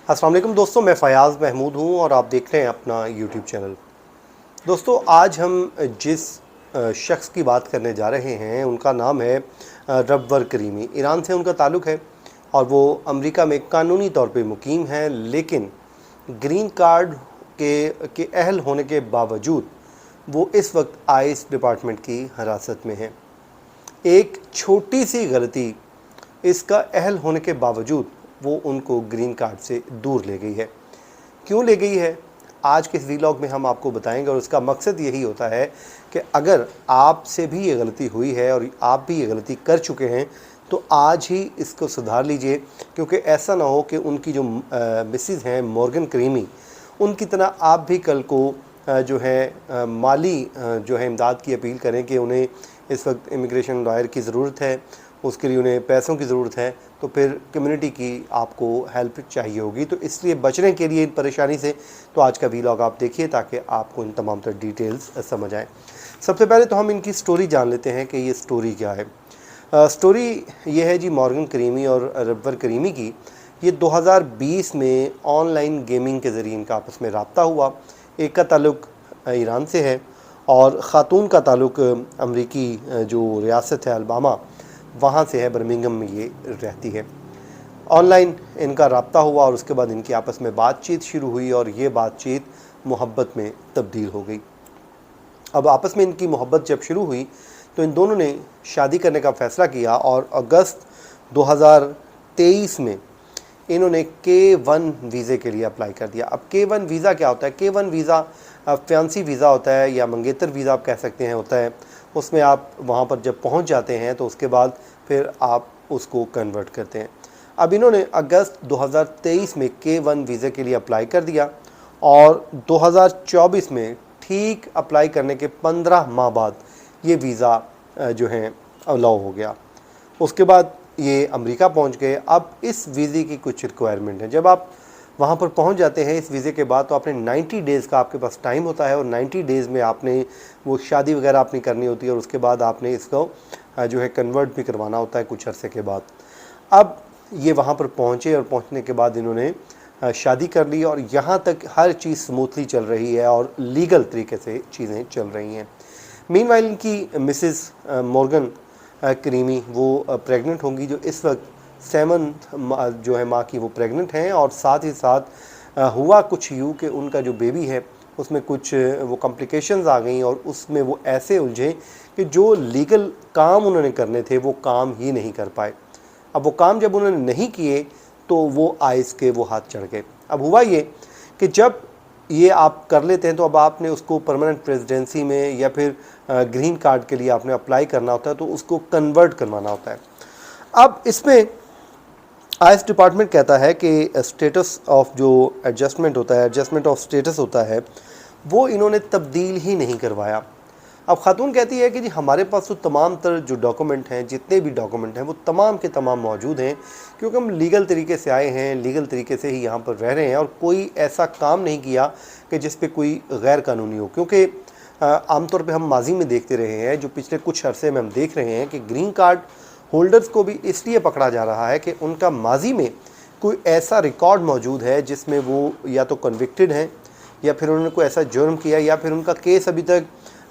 अस्सलाम वालेकुम दोस्तों, मैं फ़याज़ महमूद हूँ और आप देख रहे हैं अपना यूट्यूब चैनल। दोस्तों, आज हम जिस शख्स की बात करने जा रहे हैं उनका नाम है रब्बर करीमी। ईरान से उनका ताल्लुक़ है और वो अमेरिका में कानूनी तौर पे मुकीम हैं, लेकिन ग्रीन कार्ड के अहल होने के बावजूद वो इस वक्त आईस डिपार्टमेंट की हिरासत में हैं। एक छोटी सी गलती इसका अहल होने के बावजूद वो उनको ग्रीन कार्ड से दूर ले गई है। क्यों ले गई है, आज के इस वीलॉग में हम आपको बताएंगे और उसका मकसद यही होता है कि अगर आपसे भी ये गलती हुई है और आप भी ये गलती कर चुके हैं तो आज ही इसको सुधार लीजिए, क्योंकि ऐसा ना हो कि उनकी जो मिसिज़ हैं मॉर्गन करीमी, उनकी तरह आप भी कल को जो है माली जो है इमदाद की अपील करें कि उन्हें इस वक्त इमिग्रेशन लॉयर की ज़रूरत है, उसके लिए उन्हें पैसों की ज़रूरत है, तो फिर कम्युनिटी की आपको हेल्प चाहिए होगी। तो इसलिए बचने के लिए इन परेशानी से तो आज का वीलॉग आप देखिए ताकि आपको इन तमाम तर डिटेल्स समझ आएँ। सबसे पहले तो हम इनकी स्टोरी जान लेते हैं कि ये स्टोरी क्या है। स्टोरी ये है जी मॉर्गन करीमी और रब्बर करीमी की। ये 2020 में ऑनलाइन गेमिंग के ज़रिए इनका आपस में रब्ता हुआ। एक का ताल्लुक़ ईरान से है और ख़ातून का ताल्लुक़ अमरीकी जो रियासत है अलबामा, वहाँ से है, बर्मिंघम में ये रहती है। ऑनलाइन इनका रब्ता हुआ और उसके बाद इनकी आपस में बातचीत शुरू हुई और ये बातचीत मोहब्बत में तब्दील हो गई। अब आपस में इनकी मोहब्बत जब शुरू हुई तो इन दोनों ने शादी करने का फ़ैसला किया और अगस्त 2023 में इन्होंने K1 वीज़े के लिए अप्लाई कर दिया। अब K1 वीज़ा क्या होता है? K1 वीज़ा फैंसी वीज़ा होता है या मंगेतर वीज़ा आप कह सकते हैं होता है। उसमें आप वहाँ पर जब पहुँच जाते हैं तो उसके बाद फिर आप उसको कन्वर्ट करते हैं। अब इन्होंने अगस्त 2023 में K1 वीज़े के लिए अप्लाई कर दिया और 2024 में ठीक अप्लाई करने के 15 माह बाद ये वीज़ा जो है अलाउ हो गया। उसके बाद ये अमेरिका पहुंच गए। अब इस वीज़े की कुछ रिक्वायरमेंट है। जब आप वहां पर पहुंच जाते हैं इस वीज़े के बाद तो आपने 90 डेज़ का आपके पास टाइम होता है और 90 डेज़ में आपने वो शादी वगैरह अपनी करनी होती है और उसके बाद आपने इसको जो है कन्वर्ट भी करवाना होता है कुछ अरसे के बाद। अब ये वहाँ पर पहुँचे और पहुँचने के बाद इन्होंने शादी कर ली और यहाँ तक हर चीज़ स्मूथली चल रही है और लीगल तरीके से चीज़ें चल रही हैं। मीनवाइल इनकी मिसेस मॉर्गन करीमी वो प्रेग्नेंट होंगी, जो इस वक्त 7 जो है माह की वो प्रेग्नेंट हैं। और साथ ही साथ हुआ कुछ यूँ कि उनका जो बेबी है उसमें कुछ वो कॉम्प्लिकेशंस आ गई और उसमें वो ऐसे उलझे कि जो लीगल काम उन्होंने करने थे वो काम ही नहीं कर पाए। अब वो काम जब उन्होंने नहीं किए तो वो आइस के वो हाथ चढ़ गए। अब हुआ ये कि जब ये आप कर लेते हैं तो अब आपने उसको परमानेंट रेजिडेंसी में या फिर ग्रीन कार्ड के लिए आपने अप्लाई करना होता है, तो उसको कन्वर्ट करवाना होता है। अब इसमें आईएस डिपार्टमेंट कहता है कि स्टेटस ऑफ जो एडजस्टमेंट होता है, एडजस्टमेंट ऑफ स्टेटस होता है, वो इन्होंने तब्दील ही नहीं करवाया। अब ख़ातून कहती है कि जी हमारे पास तो तमाम तर जो डॉक्यूमेंट हैं, जितने भी डॉक्यूमेंट हैं वो तमाम के तमाम मौजूद हैं, क्योंकि हम लीगल तरीके से आए हैं, लीगल तरीके से ही यहाँ पर रह रहे हैं और कोई ऐसा काम नहीं किया कि जिस पे कोई गैर कानूनी हो। क्योंकि आमतौर पे हम माजी में देखते रहे हैं, जो पिछले कुछ अरसे में हम देख रहे हैं कि ग्रीन कार्ड होल्डर्स को भी इसलिए पकड़ा जा रहा है कि उनका माजी में कोई ऐसा रिकॉर्ड मौजूद है जिसमें वो या तो कन्विक्टेड हैं या फिर उन्होंने कोई ऐसा जुर्म किया या फिर उनका केस अभी तक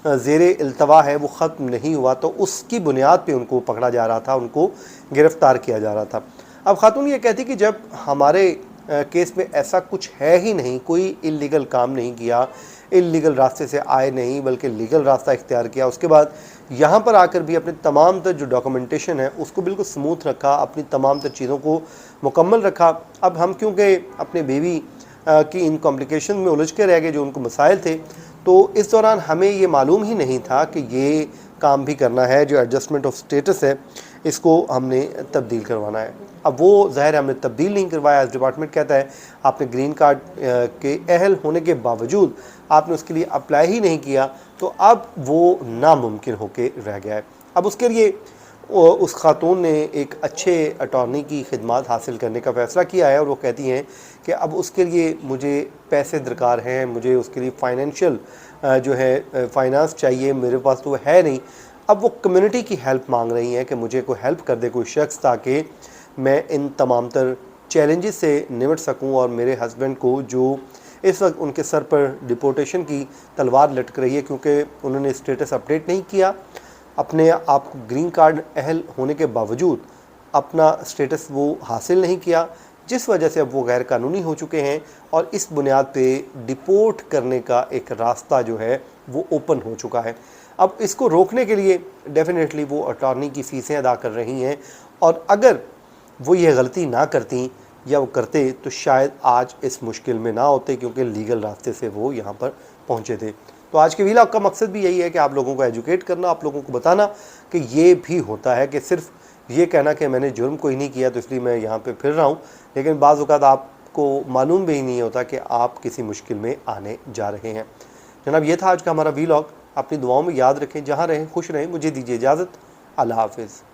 ज़ेरे इल्तवा है, वो ख़त्म नहीं हुआ, तो उसकी बुनियाद पे उनको पकड़ा जा रहा था, उनको गिरफ़्तार किया जा रहा था। अब ख़ातून ये कहती कि जब हमारे केस में ऐसा कुछ है ही नहीं, कोई इल्लीगल काम नहीं किया, इल्लीगल रास्ते से आए नहीं बल्कि लीगल रास्ता इख्तियार किया, उसके बाद यहाँ पर आकर भी अपने तमाम तर जो डॉक्यूमेंटेशन है उसको बिल्कुल स्मूथ रखा, अपनी तमाम तर चीज़ों को मुकम्मल रखा। अब हम क्योंकि अपने बेबी की इन कॉम्प्लिकेशन में उलझ के रह गए, जो उनको मसाइल थे, तो इस दौरान हमें ये मालूम ही नहीं था कि ये काम भी करना है, जो एडजस्टमेंट ऑफ स्टेटस है इसको हमने तब्दील करवाना है। अब वो ज़ाहिर है हमने तब्दील नहीं करवाया। डिपार्टमेंट कहता है आपने ग्रीन कार्ड के अहल होने के बावजूद आपने उसके लिए अप्लाई ही नहीं किया, तो अब वो नामुमकिन होके रह गया है। अब उसके लिए उस खातून ने एक अच्छे अटॉर्नी की खिदमत हासिल करने का फ़ैसला किया है और वो कहती हैं कि अब उसके लिए मुझे पैसे दरकार हैं, मुझे उसके लिए फ़ाइनेंशियल जो है फ़ाइनेंस चाहिए, मेरे पास तो है नहीं। अब वो कम्युनिटी की हेल्प मांग रही हैं कि मुझे कोई हेल्प कर दे कोई शख्स, ताकि मैं इन तमाम तर चैलेंजेस से निपट सकूं और मेरे हस्बैंड को, जो इस वक्त उनके सर पर डिपोर्टेशन की तलवार लटक रही है क्योंकि उन्होंने स्टेटस अपडेट नहीं किया, अपने आप को ग्रीन कार्ड अहल होने के बावजूद अपना स्टेटस वो हासिल नहीं किया, जिस वजह से अब वो गैर कानूनी हो चुके हैं और इस बुनियाद पे डिपोर्ट करने का एक रास्ता जो है वो ओपन हो चुका है। अब इसको रोकने के लिए डेफिनेटली वो अटॉर्नी की फ़ीसें अदा कर रही हैं, और अगर वो ये गलती ना करती या वो करते तो शायद आज इस मुश्किल में ना होते, क्योंकि लीगल रास्ते से वो यहाँ पर पहुँचे थे। तो आज के व्लॉग का मकसद भी यही है कि आप लोगों को एजुकेट करना, आप लोगों को बताना कि ये भी होता है, कि सिर्फ ये कहना कि मैंने जुर्म कोई नहीं किया तो इसलिए मैं यहाँ पे फिर रहा हूँ, लेकिन बाज़ औक़ात आपको मालूम भी नहीं होता कि आप किसी मुश्किल में आने जा रहे हैं। जनाब, ये था आज का हमारा व्लॉग। अपनी दुआओं में याद रखें, जहाँ रहें खुश रहें। मुझे दीजिए इजाज़त। अल्लाह हाफ़िज़।